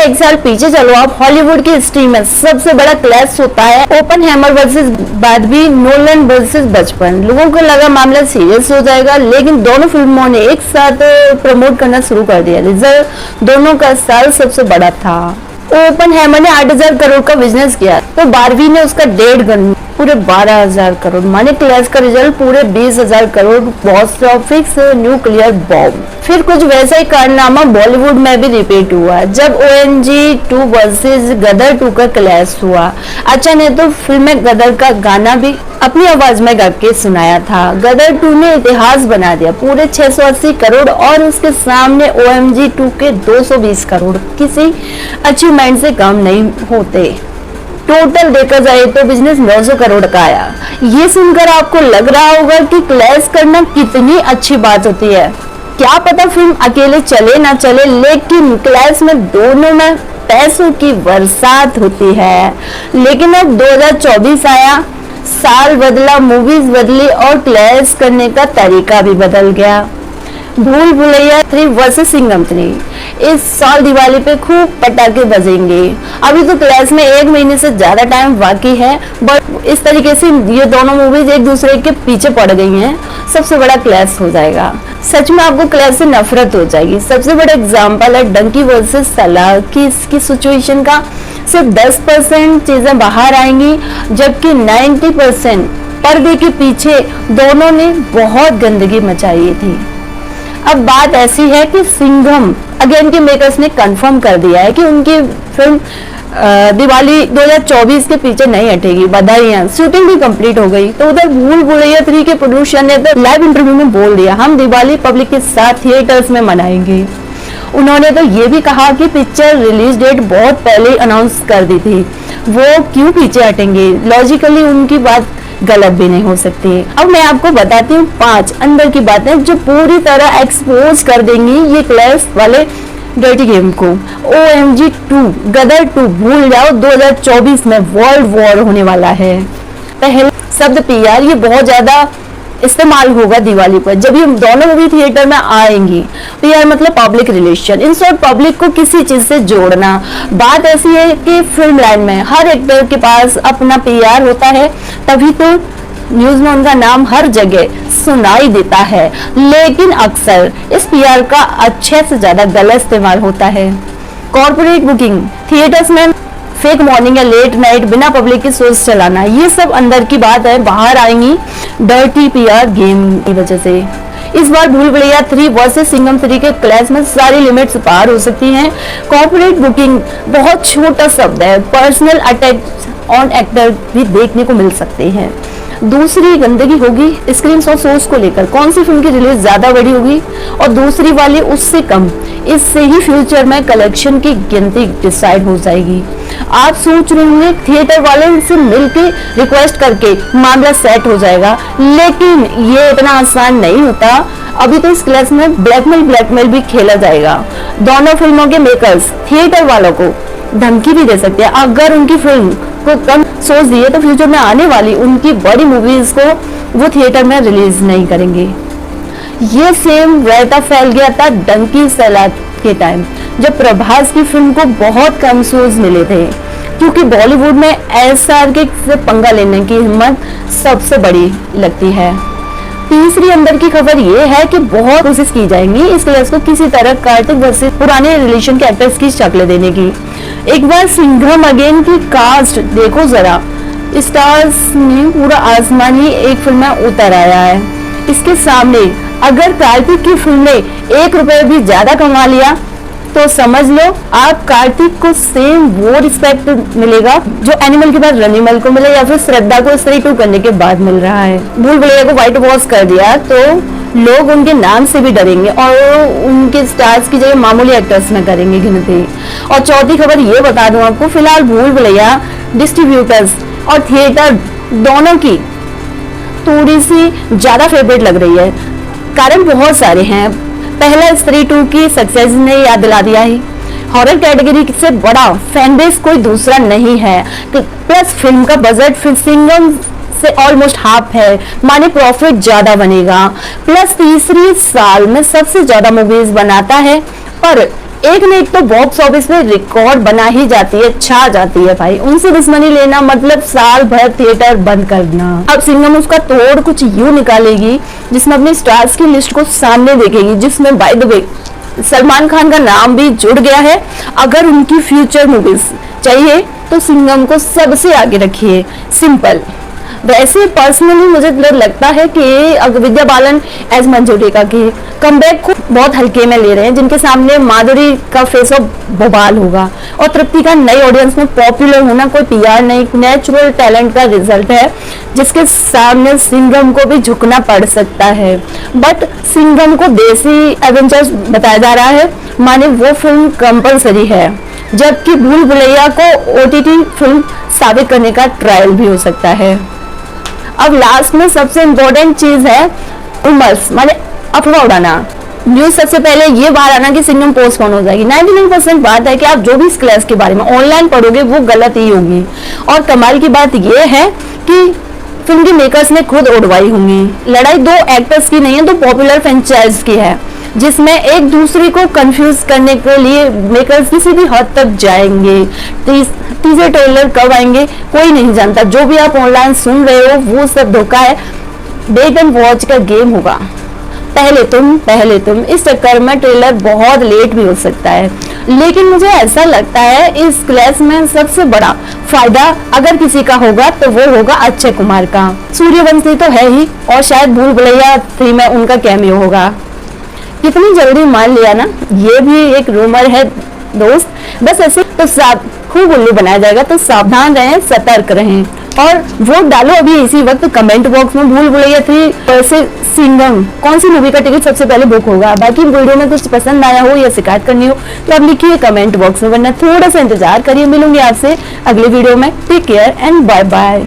एक साल पीछे चलो आप, हॉलीवुड की हिस्ट्री में सबसे बड़ा क्लैश होता है ओपनहेमर वर्सेस बारबी, नोलन वर्सेस बचपन। लोगों को लगा मामला सीरियस हो जाएगा, लेकिन दोनों फिल्मों ने एक साथ प्रमोट करना शुरू कर दिया। रिजल्ट दोनों का साल सबसे बड़ा था। ओपनहेमर ने 8,000 करोड़ का बिजनेस किया, तो बारबी ने उसका 1.5 गुना, पूरे 12,000 करोड़। माने क्लैश का रिजल्ट पूरे 20,000 crore, box office nuclear bomb. फिर कुछ वैसा ही कारनामा बॉलीवुड में भी रिपीट हुआ जब ONG 2 वर्सेस गदर 2 का क्लैश हुआ। अच्छा ने तो फिल्म में गदर का गाना भी अपनी आवाज में गा के सुनाया था। गदर 2 ने इतिहास बना दिया, पूरे 680 करोड़, और उसके सामने OMG 2 के 220 करोड़ किसी अचीवमेंट से कम नहीं होते। टोटल देखा जाए तो बिजनेस 900 करोड़ का आया। ये सुनकर आपको लग रहा होगा कि क्लैश करना कितनी अच्छी बात होती है। क्या पता फिल्म अकेले चले ना चले, लेकिन क्लैश में दोनों में पैसों की बरसात होती है। लेकिन अब 2024 आया, साल बदला, मूवीज बदली और क्लैश करने का तरीका भी बदल गया। भूल भुलैया 3 वर्सेस सिंघम 3 इस साल दिवाली पे खूब पटाखे बजेंगे। अभी तो क्लैश में 1 महीने से ज्यादा टाइम बाकी है, बट इस तरीके से ये दोनों मूवीज एक दूसरे के पीछे पड़ गई हैं, सबसे बड़ा क्लैश हो जाएगा। सच में आपको क्लैश से नफरत हो जाएगी। सबसे बड़ा एग्जाम्पल है डंकी वर्सेस सलार की। इसकी सिचुएशन का सिर्फ 10% चीजें बाहर आएंगी, जबकि 90% पर्दे के पीछे दोनों ने बहुत गंदगी मचाई थी। अब बात ऐसी है कि सिंघम अगेन के मेकर्स ने कंफर्म कर दिया है कि उनकी फिल्म दिवाली 2024 के पीछे नहीं हटेगी। बधाइयां, शूटिंग भी कंप्लीट हो गई। तो उधर भूल भुलैया 3 के प्रोड्यूसर ने तो लाइव इंटरव्यू में बोल दिया, हम दिवाली पब्लिक के साथ थिएटर्स में मनाएंगे। उन्होंने तो ये भी कहा कि पिक्चर रिलीज डेट बहुत पहले अनाउंस कर दी थी, वो क्यों पीछे हटेंगे। लॉजिकली उनकी बात गलत भी नहीं हो सकती है। अब मैं आपको बताती हूँ 5 अंदर की बातें जो पूरी तरह एक्सपोज कर देंगी ये क्लैश वाले डर्टी गेम को। OMG 2 गदर 2 भूल जाओ, 2024 में वर्ल्ड वॉर होने वाला है। पहले शब्द PR ये बहुत ज्यादा इस्तेमाल होगा दिवाली पर जब ये दोनों मूवी थिएटर में आएंगी। PR मतलब public relation, in short public को किसी चीज से जोड़ना। बात ऐसी है कि फिल्म लाइन में हर एक्टर के पास अपना PR होता है, तभी तो न्यूज में उनका नाम हर जगह सुनाई देता है। लेकिन अक्सर इस PR का अच्छे से ज्यादा गलत इस्तेमाल होता है। कॉर्पोरेट बुकिंग, थिएटर्स में फेक मॉर्निंग या लेट नाइट बिना पब्लिक के शोज चलाना, ये सब अंदर की बात है, बाहर आएंगी डर्टी PR गेम की वजह से। इस बार भूल भुलैया 3 वर्सेस सिंघम 3 के क्लैश में सारी लिमिट्स पार हो सकती हैं। कॉर्पोरेट बुकिंग बहुत छोटा शब्द है, पर्सनल अटैक ऑन एक्टर भी देखने को मिल सकते हैं। दूसरी गंदगी होगी स्क्रीन और सोर्स को लेकर, कौन सी फिल्म की रिलीज ज्यादा बड़ी होगी और दूसरी वाली उससे कम। इससे ही फ्यूचर में कलेक्शन की गिनती डिसाइड हो जाएगी। आप सोच रहे होंगे थिएटर वाले से मिलके रिक्वेस्ट करके मामला सेट हो जाएगा, लेकिन ये इतना आसान नहीं होता। अभी तो इस क्लैश में ब्लैकमेल भी खेला जाएगा। दोनों फिल्मों के मेकर्स थिएटर वालों को धमकी भी दे सकते हैं, अगर उनकी फिल्म को कम सोच दिए तो फ्यूचर में आने वाली उनकी बड़ी मूवीज को वो थिएटर में रिलीज नहीं करेंगे। ये सेम रायता फैल गया था डंकी सलार के टाइम, जब प्रभास की फिल्म को बहुत कम शोज मिले थे, क्योंकि बॉलीवुड में SRK से पंगा लेने की हिम्मत सबसे बड़ी लगती है। तीसरी अंदर की खबर ये है कि बहुत कोशिश की जाएंगी इस क्लैश को किसी तरह कार्तिक वर्सेस पुराने रिलेशन के एक्टर्स की शक्ल देने की। एक बार सिंघम अगेन की कास्ट देखो जरा, स्टार्स ने पूरा आसमान ही एक फिल्म में उतर आया है। इसके सामने अगर कार्तिक की फिल्म ने 1 रुपए भी ज्यादा कमा लिया तो समझ लो आप कार्तिक को सेम वो रिस्पेक्ट मिलेगा जो एनिमल के बाद रनिमल को मिले या फिर श्रद्धा को स्त्री 2 करने के बाद मिल रहा है। भूल भुलैया को व्हाइट वॉश कर दिया तो लोग उनके नाम से भी डरेंगे और उनके स्टार्स की जगह मामूली एक्टर्स में करेंगे गिनती। और चौथी खबर ये बता दूं आपको, फिलहाल भूल भुलैया डिस्ट्रीब्यूटर्स और थिएटर दोनों की थोड़ी सी ज्यादा फेवरेट लग रही है। कारण बहुत सारे हैं। पहला, स्त्री 2 की सक्सेस ने याद दिला दिया है, हॉरर कैटेगरी से बड़ा फैन बेस कोई दूसरा नहीं है। प्लस फिल्म का बजट फिर सिंघम से ऑलमोस्ट हाफ है, माने प्रॉफिट ज्यादा बनेगा। प्लस तीसरी साल में सबसे ज्यादा मूवीज बनाता है, पर एक न एक तो बॉक्स ऑफिस में रिकॉर्ड बना ही जाती है, छा जाती है भाई। उनसे दुश्मनी लेना मतलब साल भर थिएटर बंद करना। अब सिंघम उसका तोड़ कुछ यूं निकालेगी जिसमें अपने स्टार्स की लिस्ट को सामने देखेगी, जिसमें by the way Salman Khan का नाम भी जुड़ गया है। अगर उनकी फ्यूचर मूवीज चाहिए तो सिंघम को सबसे आगे रखिए, सिंपल। वैसे पर्सनली मुझे लगता है कि विद्या बालन एज मंजूरिका की कमबैक को बहुत हल्के में ले रहे हैं, जिनके सामने माधुरी का फेस ऑफ बवाल होगा। और तृप्ति का नई ऑडियंस में पॉपुलर होना कोई पीआर नहीं, नेचुरल टैलेंट का रिजल्ट है, जिसके सामने सिंघम को भी झुकना पड़ सकता है। बट सिंघम को देसी एवेंजर्स बताया जा रहा है, माने वो फिल्म कंपलसरी है, जबकि भूल भुलैया को ओटीटी फिल्म साबित करने का ट्रायल भी हो सकता है। अब लास्ट में सबसे इम्पोर्टेंट चीज है रूमर्स, माने अफवाह उड़ाना। न्यूज सबसे पहले ये बाहर आना कि सिंघम पोस्टपोन हो जाएगी। 99% बात है कि आप जो भी इस क्लास के बारे में ऑनलाइन पढ़ोगे वो गलत ही होगी। और कमाल की बात ये है कि फिल्म के मेकर्स ने खुद उड़वाई होंगी। लड़ाई दो एक्टर्स की नहीं है, दो पॉपुलर फ्रेंचाइज की है, जिसमें एक दूसरे को कंफ्यूज करने के लिए मेकर्स किसी भी हद तक जाएंगे। तीसरे ट्रेलर कब आएंगे कोई नहीं जानता। जो भी आप ऑनलाइन सुन रहे हो वो सब धोखा है, वेट एंड वॉच का गेम होगा। पहले तुम इस चक्कर में ट्रेलर बहुत लेट भी हो सकता है। लेकिन मुझे ऐसा लगता है इस क्लास में सबसे बड़ा फायदा अगर किसी का होगा तो वो होगा अक्षय कुमार का। सूर्यवंशी तो है ही, और शायद भूल भुलैया 3 में उनका कैमियो होगा। कितनी जल्दी मान लिया ना, ये भी एक रूमर है दोस्त। बस ऐसे तो खूब उल्लू बनाया जाएगा, तो सावधान रहें, सतर्क रहें और वोट डालो अभी इसी वक्त कमेंट बॉक्स में। भूल भुलैया 3 से सिंघम कौन सी मूवी का टिकट सबसे पहले बुक होगा। बाकी वीडियो में कुछ पसंद आया हो या शिकायत करनी हो तो आप लिखिए कमेंट बॉक्स में, वरना थोड़ा सा इंतजार करिए। मिलूंगी आपसे अगले वीडियो में। Take care and bye bye.